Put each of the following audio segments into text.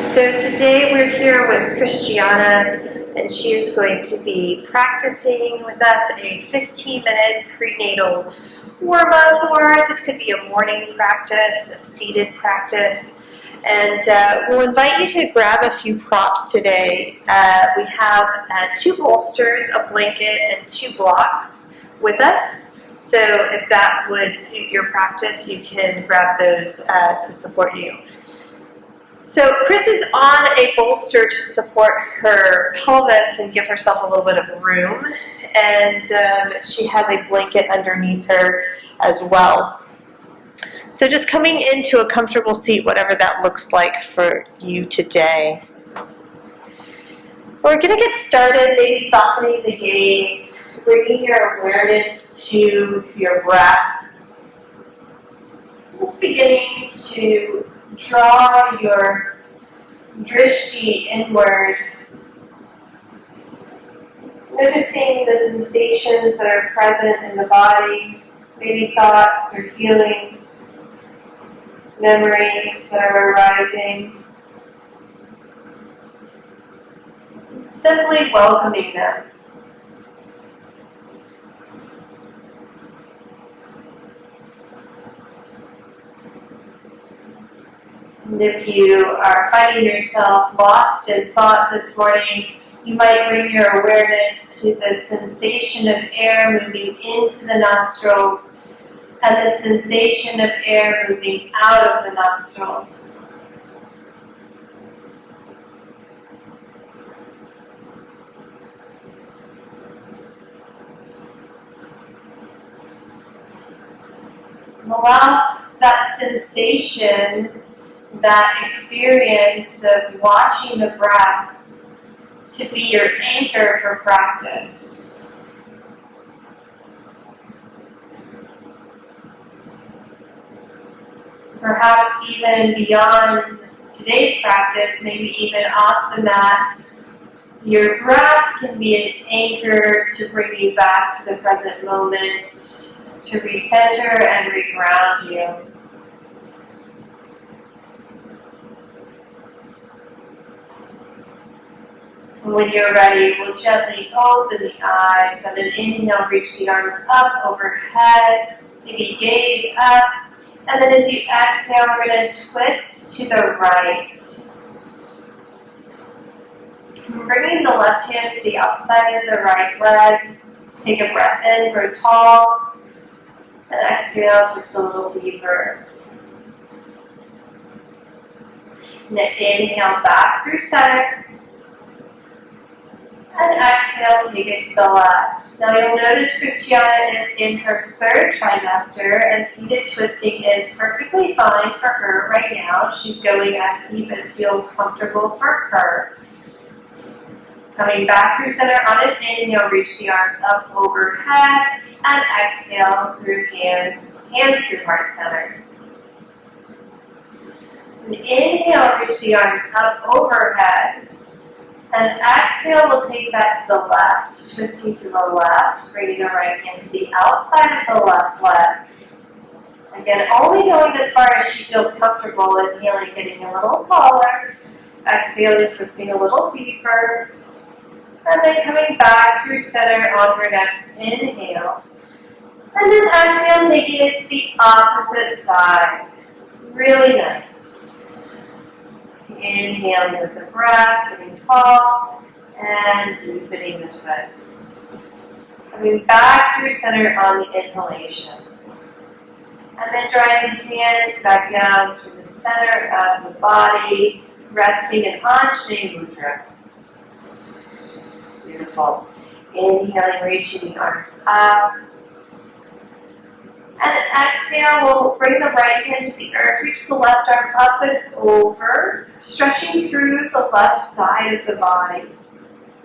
So today we're here with Christiana, and she is going to be practicing with us a 15-minute prenatal warm-up, or this could be a morning practice, a seated practice. And we'll invite you to grab a few props today. We have 2 bolsters, a blanket, and 2 blocks with us. So if that would suit your practice, you can grab those to support you. So Chris is on a bolster to support her pelvis and give herself a little bit of room. And she has a blanket underneath her as well. So just coming into a comfortable seat, whatever that looks like for you today. We're going to get started, maybe softening the gaze, bringing your awareness to your breath. Just beginning to draw your drishti inward, noticing the sensations that are present in the body, maybe thoughts or feelings, memories that are arising. Simply welcoming them. And if you are finding yourself lost in thought this morning, you might bring your awareness to the sensation of air moving into the nostrils and the sensation of air moving out of the nostrils. Allow that sensation, that experience of watching the breath to be your anchor for practice. Perhaps even beyond today's practice, maybe even off the mat, your breath can be an anchor to bring you back to the present moment, to recenter and reground you. When you're ready, we'll gently open the eyes. On an inhale, reach the arms up overhead. Maybe gaze up. And then as you exhale, we're going to twist to the right. Bringing the left hand to the outside of the right leg. Take a breath in, grow tall. And exhale, twist a little deeper. And then inhale back through center. And exhale, take it to the left. Now you'll notice Christiana is in her 3rd trimester, and seated twisting is perfectly fine for her right now. She's going as deep as feels comfortable for her. Coming back through center on an inhale, reach the arms up overhead, and exhale through hands through heart center. And inhale, reach the arms up overhead. And exhale, we'll take that to the left, twisting to the left, bringing the right hand to the outside of the left leg. Again, only going as far as she feels comfortable. Inhaling, getting a little taller. Exhaling, twisting a little deeper. And then coming back through center on her next inhale. And then exhale, taking it to the opposite side. Really nice. Inhaling with the breath, getting tall, and deepening the twist. Coming back through center on the inhalation. And then driving the hands back down through the center of the body, resting in Anjali Mudra. Beautiful. Inhaling, reaching the arms up. And exhale, we'll bring the right hand to the earth, reach the left arm up and over, stretching through the left side of the body.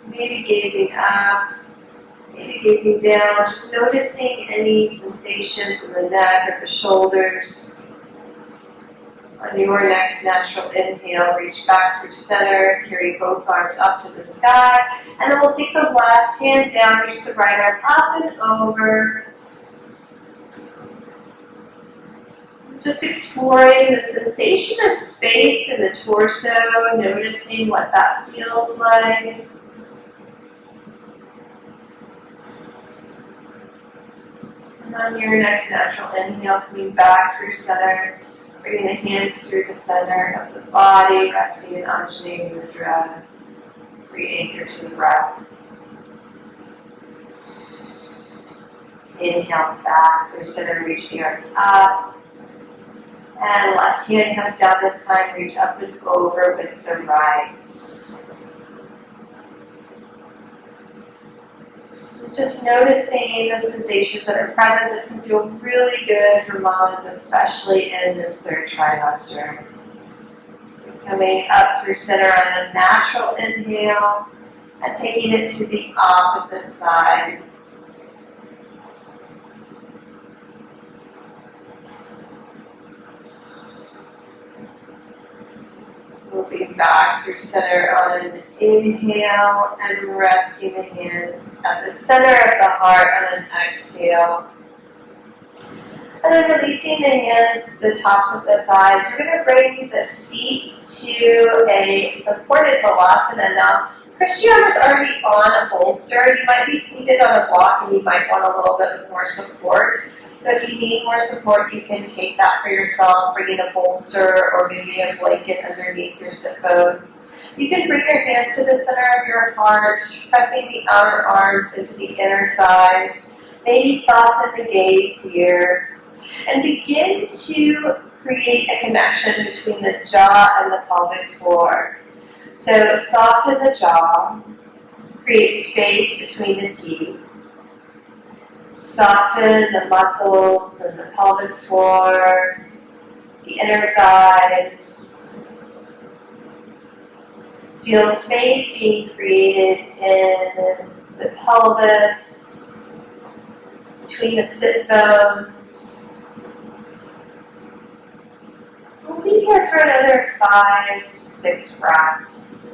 Maybe gazing up, maybe gazing down, just noticing any sensations in the neck or the shoulders. On your next natural inhale, reach back through center, carry both arms up to the sky, and then we'll take the left hand down, reach the right arm up and over. Just exploring the sensation of space in the torso, noticing what that feels like. And on your next natural inhale, coming back through center, bringing the hands through the center of the body, resting in Anjali Mudra. Re-anchor to the breath. Inhale back through center, reach the arms up. And left hand comes down this time, reach up and over with the right. Just noticing the sensations that are present. This can feel really good for moms, especially in this third trimester. Coming up through center on a natural inhale and taking it to the opposite side. Moving back through center on an inhale and resting the hands at the center of the heart on an exhale. And then releasing the hands to the tops of the thighs. We're going to bring the feet to a supported Vinyasa. Now, Christiana's already on a bolster. You might be seated on a block and you might want a little bit more support. So if you need more support, you can take that for yourself, bringing a bolster or maybe a blanket underneath your sit bones. You can bring your hands to the center of your heart, pressing the outer arms into the inner thighs. Maybe soften the gaze here. And begin to create a connection between the jaw and the pelvic floor. So soften the jaw, create space between the teeth. Soften the muscles and the pelvic floor, the inner thighs. Feel space being created in the pelvis, between the sit bones. We'll be here for another 5 to 6 breaths.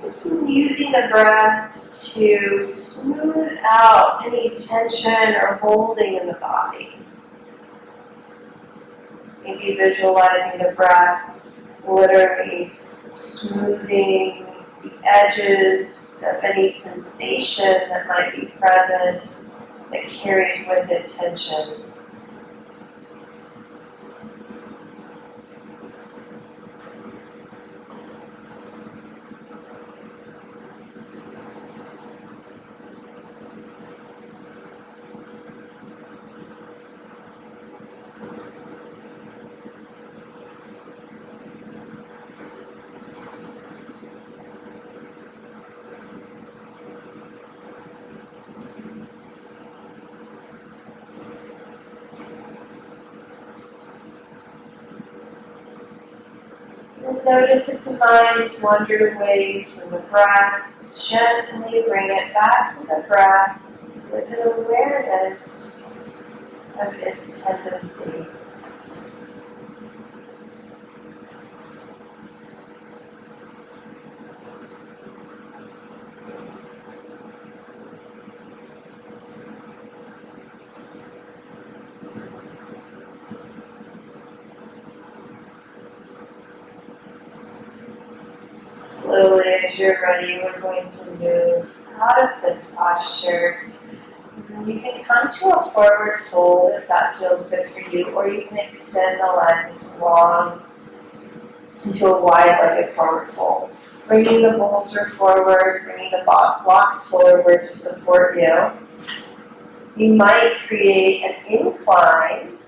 Just using the breath to smooth out any tension or holding in the body. Maybe visualizing the breath literally smoothing the edges of any sensation that might be present that carries with it tension. And notice if the mind has wandered away from the breath, gently bring it back to the breath with an awareness of its tendency. Slowly, as you're ready, we're going to move out of this posture. And you can come to a forward fold if that feels good for you, or you can extend the legs long into a wide-legged forward fold. Bringing the bolster forward, bringing the blocks forward to support you. You might create an incline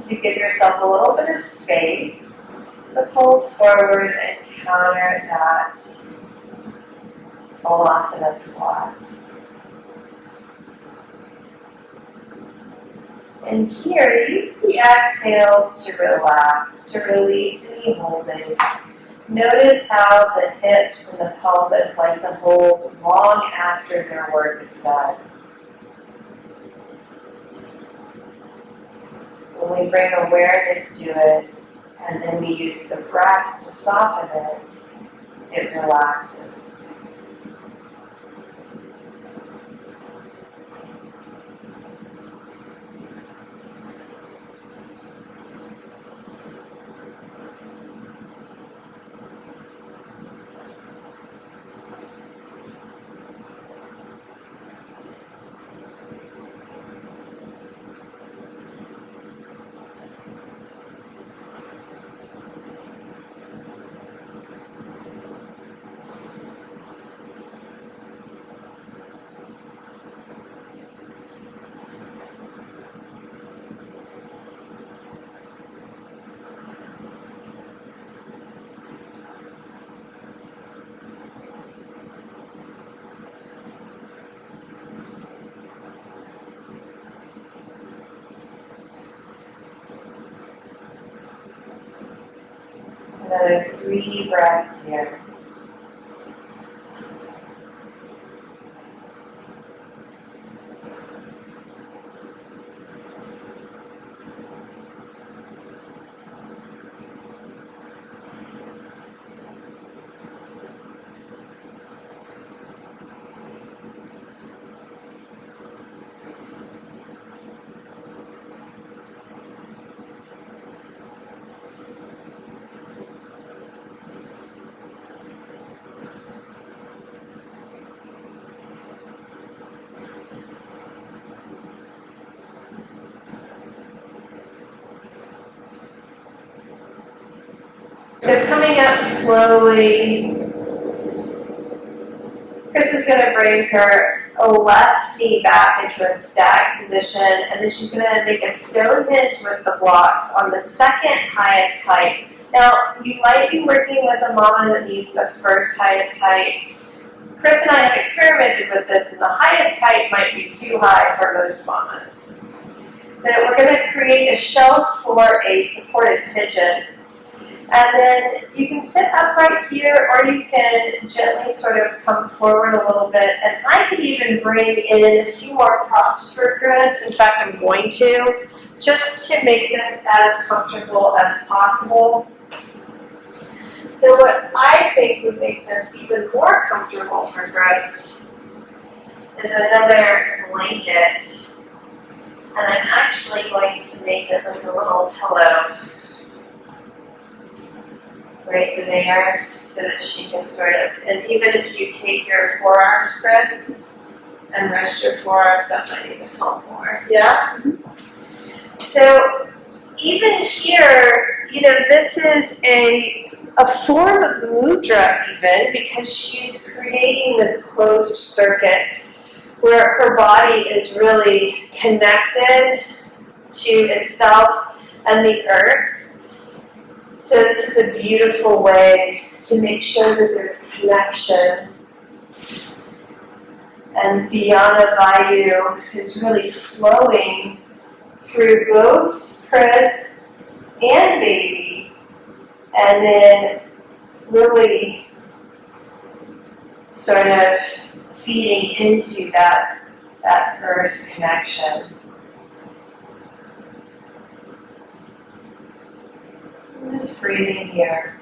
to give yourself a little bit of space to fold forward and counter that Vinyasa squat. And here, use the exhales to relax, to release any holding. Notice how the hips and the pelvis like to hold long after their work is done. When we bring awareness to it, And then we use the breath to soften it. It relaxes. Another 3 breaths here. So coming up slowly, Chris is going to bring her left knee back into a static position, and then she's going to make a Stonehenge with the blocks on the second highest height. Now, you might be working with a mama that needs the first highest height. Chris and I have experimented with this, and the highest height might be too high for most mamas. So we're going to create a shelf for a supported pigeon. And then you can sit upright here, or you can gently sort of come forward a little bit. And I could even bring in a few more props for Chris. In fact, I'm going to, just to make this as comfortable as possible. So what I think would make this even more comfortable for Chris is another blanket. And I'm actually going to make it like a little pillow right there, so that she can sort of, and even if you take your forearms, Chris, and rest your forearms, that might even help more. Yeah? So even here, this is a form of mudra even, because she's creating this closed circuit where her body is really connected to itself and the earth. So this is a beautiful way to make sure that there's connection. And Dhyana Vayu is really flowing through both Chris and baby, and then really sort of feeding into that earth connection. Just breathing here.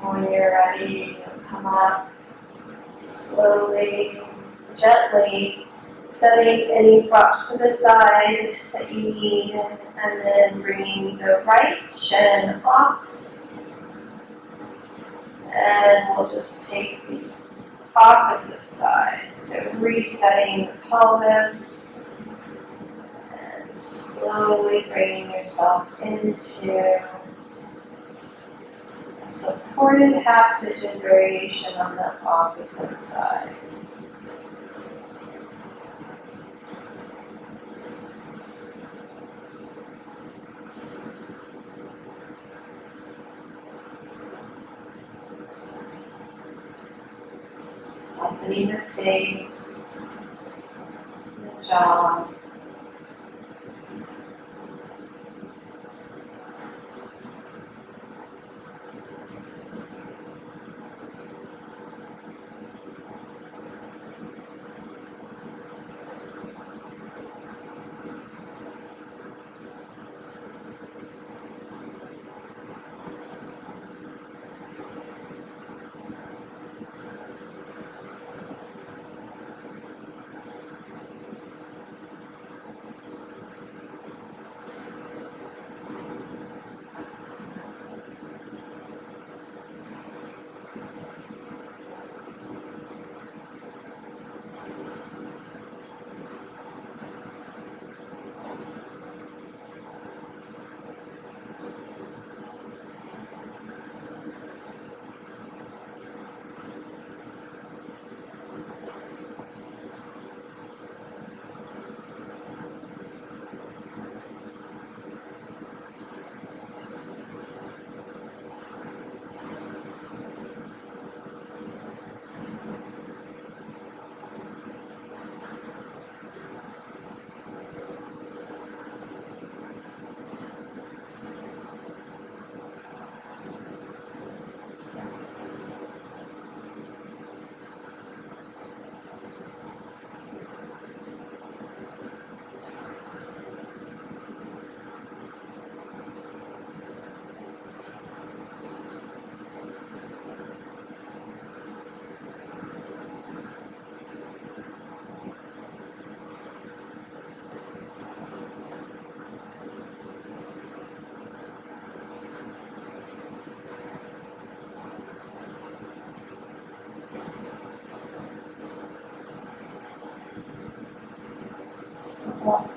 When you're ready, you'll come up slowly, gently, setting any props to the side that you need, and then bringing the right shin off. And we'll just take the opposite side. So resetting the pelvis and slowly bringing yourself into a supported half pigeon variation on the opposite side. Softening the face, the jaw.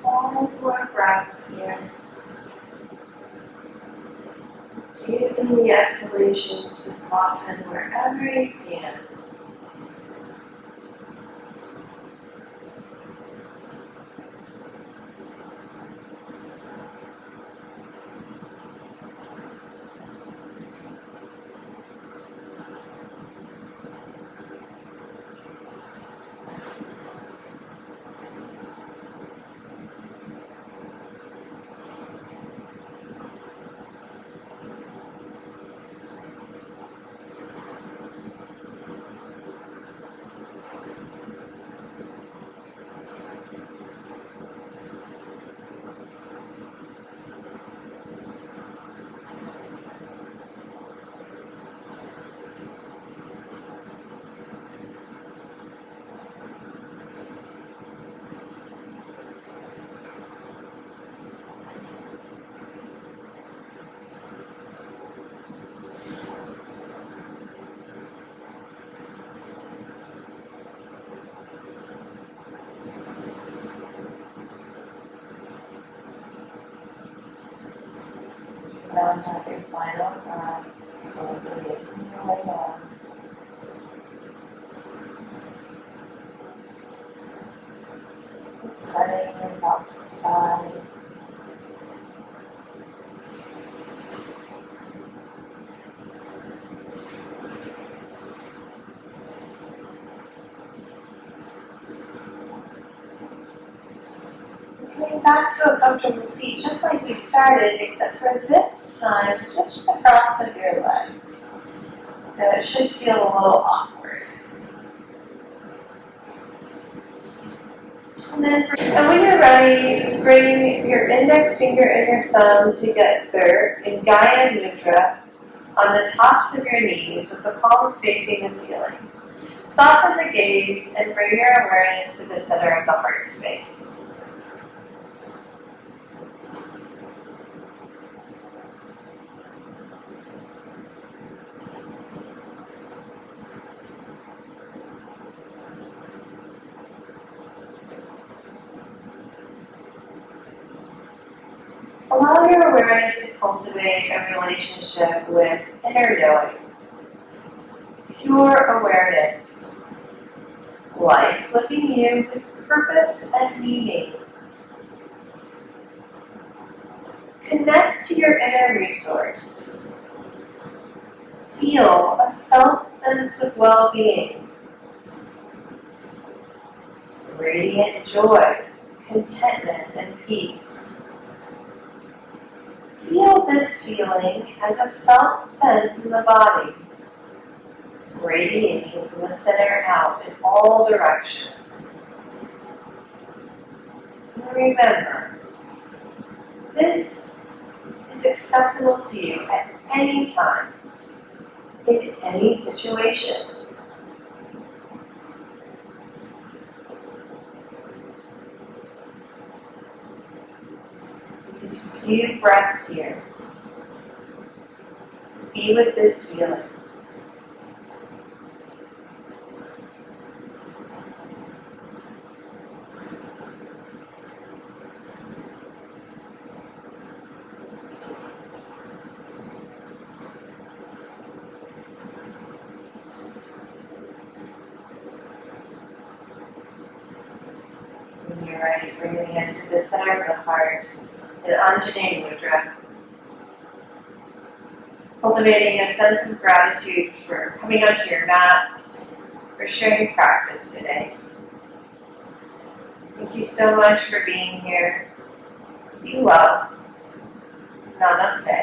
All 4 breaths here. Using the exhalations to soften wherever you can. Round out your final breath, slowly making your way up. Setting your props aside. Coming back to a comfortable seat, just like we started, except for this time, switch the cross of your legs. So it should feel a little awkward. And when you're ready, bring your index finger and your thumb together in Gaya Mudra. on the tops of your knees with the palms facing the ceiling. Soften the gaze and bring your awareness to the center of the heart space. Allow your awareness to cultivate a relationship with inner knowing, pure awareness, life living you with purpose and meaning. Connect to your inner resource. Feel a felt sense of well-being, radiant joy, contentment, and peace. Feel this feeling as a felt sense in the body, radiating from the center out in all directions. And remember, this is accessible to you at any time, in any situation. Just a few breaths here. So be with this feeling. When you're ready, bring the hands to the center of the heart in Anjane Mudra. Cultivating a sense of gratitude for coming onto your mat, for sharing practice today. Thank you so much for being here. Be well. Namaste.